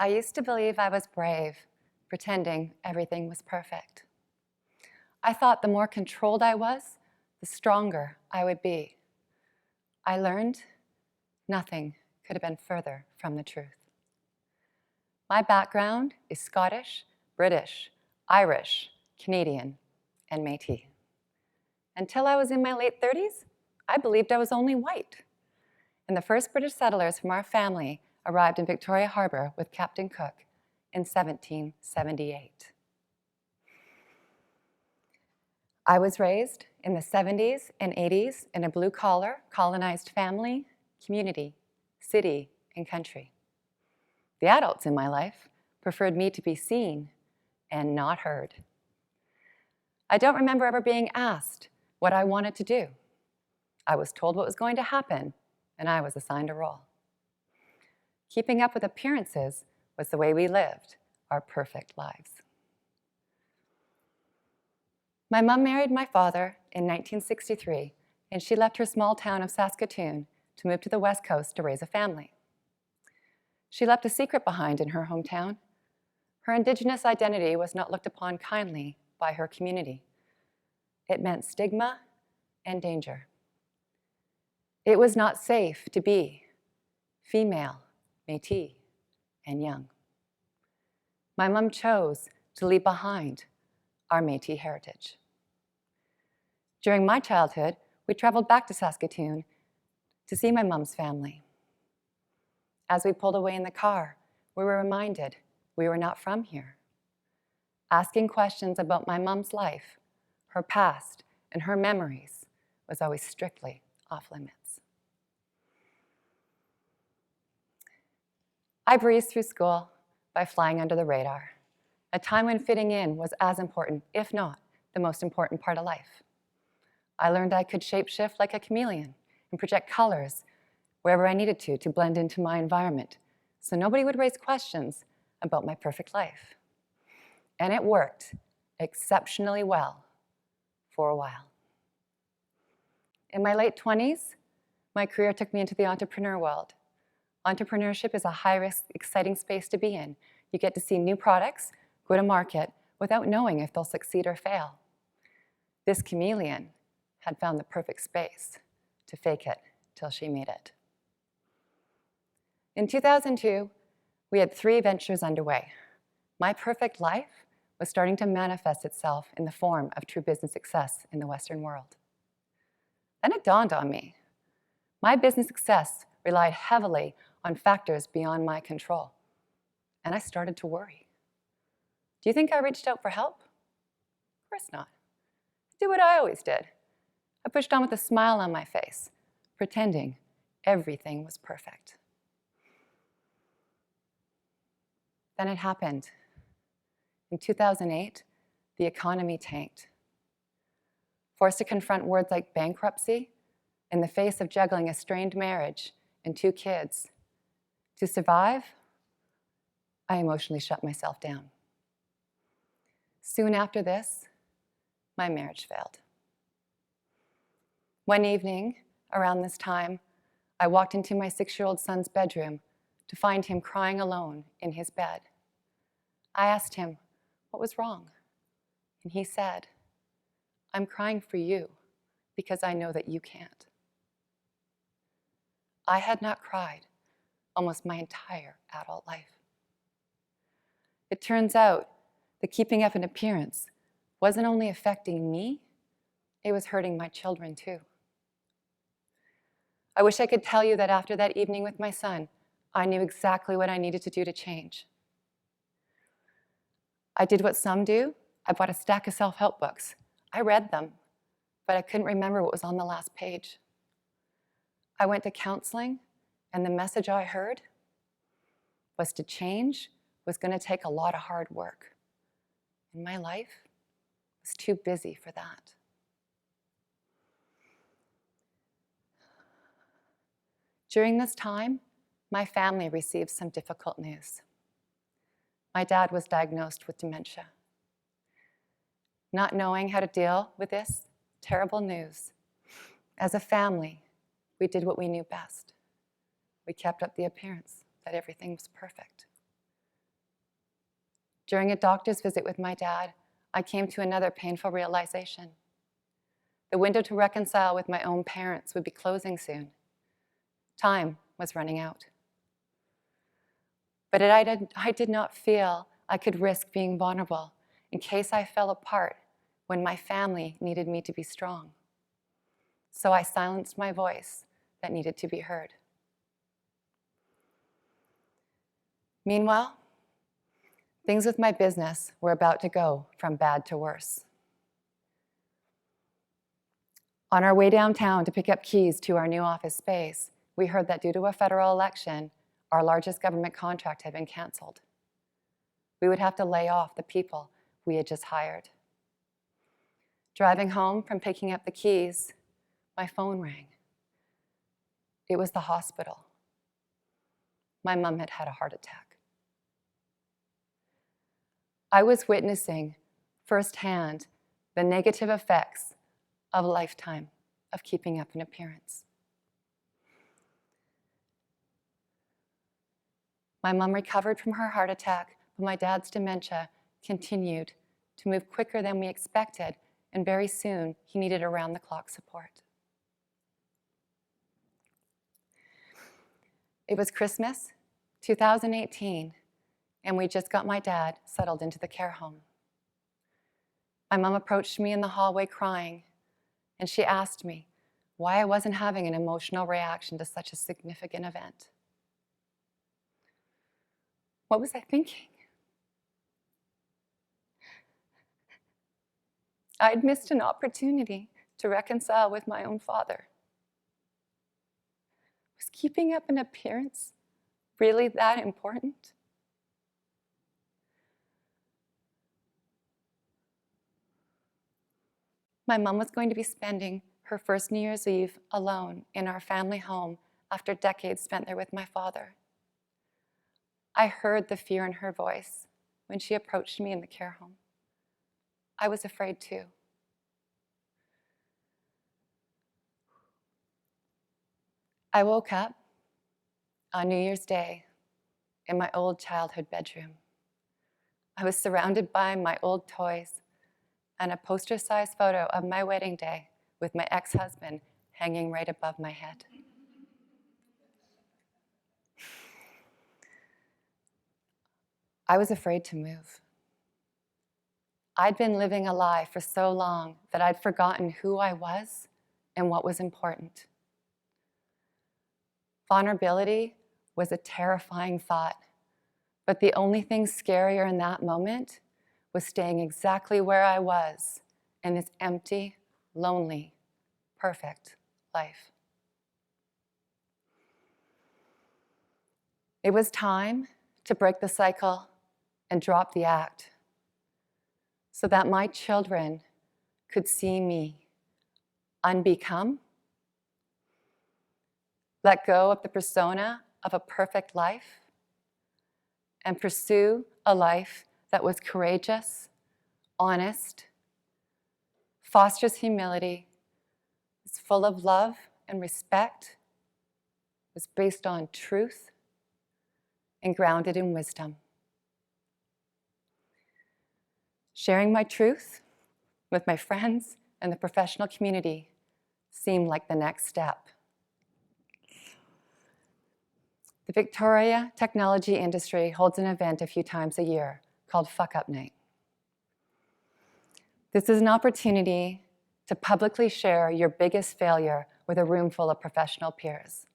I used to believe I was brave, pretending everything was perfect. I thought the more controlled I was, the stronger I would be. I learned nothing could have been further from the truth. My background is Scottish, British, Irish, Canadian, and Métis. Until I was in my late 30s, I believed I was only white. And the first British settlers from our family arrived in Victoria Harbour with Captain Cook in 1778. I was raised in the 70s and 80s in a blue-collar, colonized family, community, city, and country. The adults in my life preferred me to be seen and not heard. I don't remember ever being asked what I wanted to do. I was told what was going to happen, and I was assigned a role. Keeping up with appearances was the way we lived our perfect lives. My mom married my father in 1963, and she left her small town of Saskatoon to move to the West Coast to raise a family. She left a secret behind in her hometown. Her Indigenous identity was not looked upon kindly by her community. It meant stigma and danger. It was not safe to be female, Métis, and young. My mom chose to leave behind our Métis heritage. During my childhood, we traveled back to Saskatoon to see my mom's family. As we pulled away in the car, we were reminded we were not from here. Asking questions about my mom's life, her past, and her memories was always strictly off limits. I breezed through school by flying under the radar, a time when fitting in was as important, if not the most important part of life. I learned I could shapeshift like a chameleon and project colors wherever I needed to blend into my environment, so nobody would raise questions about my perfect life. And it worked exceptionally well for a while. In my late 20s, my career took me into the entrepreneur world. Entrepreneurship is a high-risk, exciting space to be in. You get to see new products go to market without knowing if they'll succeed or fail. This chameleon had found the perfect space to fake it till she made it. In 2002, we had 3 ventures underway. My perfect life was starting to manifest itself in the form of true business success in the Western world. Then it dawned on me. My business success relied heavily on factors beyond my control, and I started to worry. Do you think I reached out for help? Of course not. I did what I always did. I pushed on with a smile on my face, pretending everything was perfect. Then it happened. In 2008, the economy tanked. Forced to confront words like bankruptcy in the face of juggling a strained marriage and 2 kids. To survive, I emotionally shut myself down. Soon after this, my marriage failed. One evening, around this time, I walked into my 6-year-old son's bedroom to find him crying alone in his bed. I asked him what was wrong, and he said, "I'm crying for you because I know that you can't." I had not cried almost my entire adult life. It turns out that keeping up an appearance wasn't only affecting me, it was hurting my children too. I wish I could tell you that after that evening with my son, I knew exactly what I needed to do to change. I did what some do. I bought a stack of self-help books. I read them, but I couldn't remember what was on the last page. I went to counseling, and the message I heard was to change was going to take a lot of hard work. And my life was too busy for that. During this time, my family received some difficult news. My dad was diagnosed with dementia. Not knowing how to deal with this terrible news, as a family, we did what we knew best. We kept up the appearance that everything was perfect. During a doctor's visit with my dad, I came to another painful realization. The window to reconcile with my own parents would be closing soon. Time was running out. But I did not feel I could risk being vulnerable in case I fell apart when my family needed me to be strong. So I silenced my voice that needed to be heard. Meanwhile, things with my business were about to go from bad to worse. On our way downtown to pick up keys to our new office space, we heard that due to a federal election, our largest government contract had been canceled. We would have to lay off the people we had just hired. Driving home from picking up the keys, my phone rang. It was the hospital. My mom had had a heart attack. I was witnessing firsthand the negative effects of a lifetime of keeping up an appearance. My mom recovered from her heart attack, but my dad's dementia continued to move quicker than we expected, and very soon he needed around-the-clock support. It was Christmas 2018, and we just got my dad settled into the care home. My mom approached me in the hallway crying, and she asked me why I wasn't having an emotional reaction to such a significant event. What was I thinking? I'd missed an opportunity to reconcile with my own father. Was keeping up an appearance really that important? My mom was going to be spending her first New Year's Eve alone in our family home after decades spent there with my father. I heard the fear in her voice when she approached me in the care home. I was afraid too. I woke up on New Year's Day in my old childhood bedroom. I was surrounded by my old toys and a poster-sized photo of my wedding day with my ex-husband hanging right above my head. I was afraid to move. I'd been living a lie for so long that I'd forgotten who I was and what was important. Vulnerability was a terrifying thought, but the only thing scarier in that moment was staying exactly where I was in this empty, lonely, perfect life. It was time to break the cycle and drop the act so that my children could see me unbecome, let go of the persona of a perfect life, and pursue a life that was courageous, honest, fosters humility, is full of love and respect, was based on truth, and grounded in wisdom. Sharing my truth with my friends and the professional community seemed like the next step. The Victoria technology industry holds an event a few times a year called Fuck Up Night. This is an opportunity to publicly share your biggest failure with a room full of professional peers.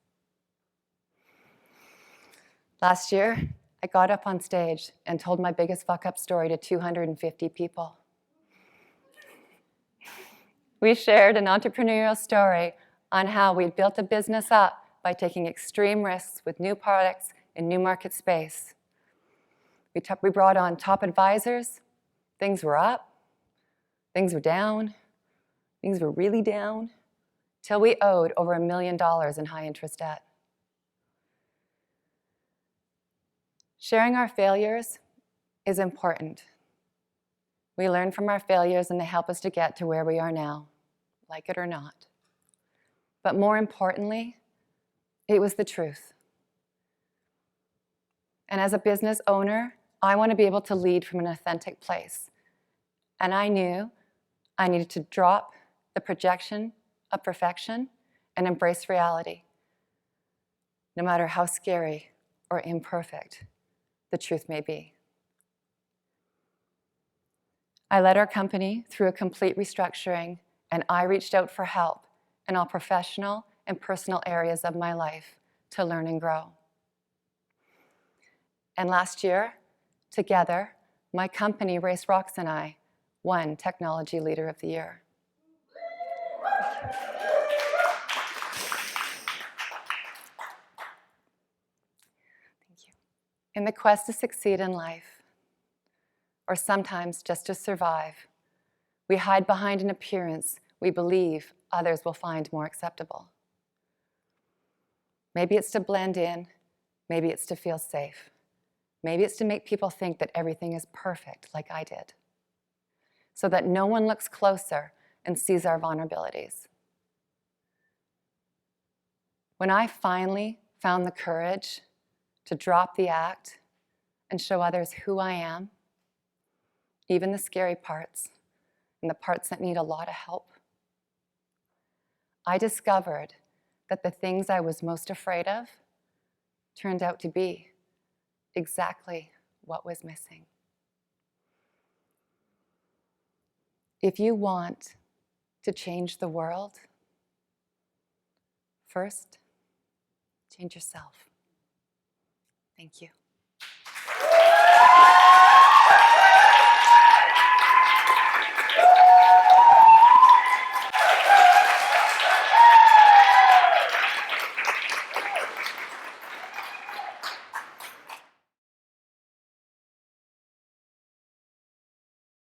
Last year, I got up on stage and told my biggest fuck-up story to 250 people. We shared an entrepreneurial story on how we'd built a business up by taking extreme risks with new products in new market space. We brought on top advisors. Things were up. Things were down. Things were really down, till we owed over $1 million in high-interest debt. Sharing our failures is important. We learn from our failures and they help us to get to where we are now, like it or not. But more importantly, it was the truth. And as a business owner, I want to be able to lead from an authentic place. And I knew I needed to drop the projection of perfection and embrace reality, no matter how scary or imperfect the truth may be. I led our company through a complete restructuring, and I reached out for help in all professional and personal areas of my life to learn and grow. And last year, together, my company, Race Rocks, and I won Technology Leader of the Year. Thank you. In the quest to succeed in life, or sometimes just to survive, we hide behind an appearance we believe others will find more acceptable. Maybe it's to blend in, maybe it's to feel safe. Maybe it's to make people think that everything is perfect, like I did, so that no one looks closer and sees our vulnerabilities. When I finally found the courage to drop the act and show others who I am, even the scary parts and the parts that need a lot of help, I discovered that the things I was most afraid of turned out to be exactly what was missing. If you want to change the world, first, change yourself. Thank you.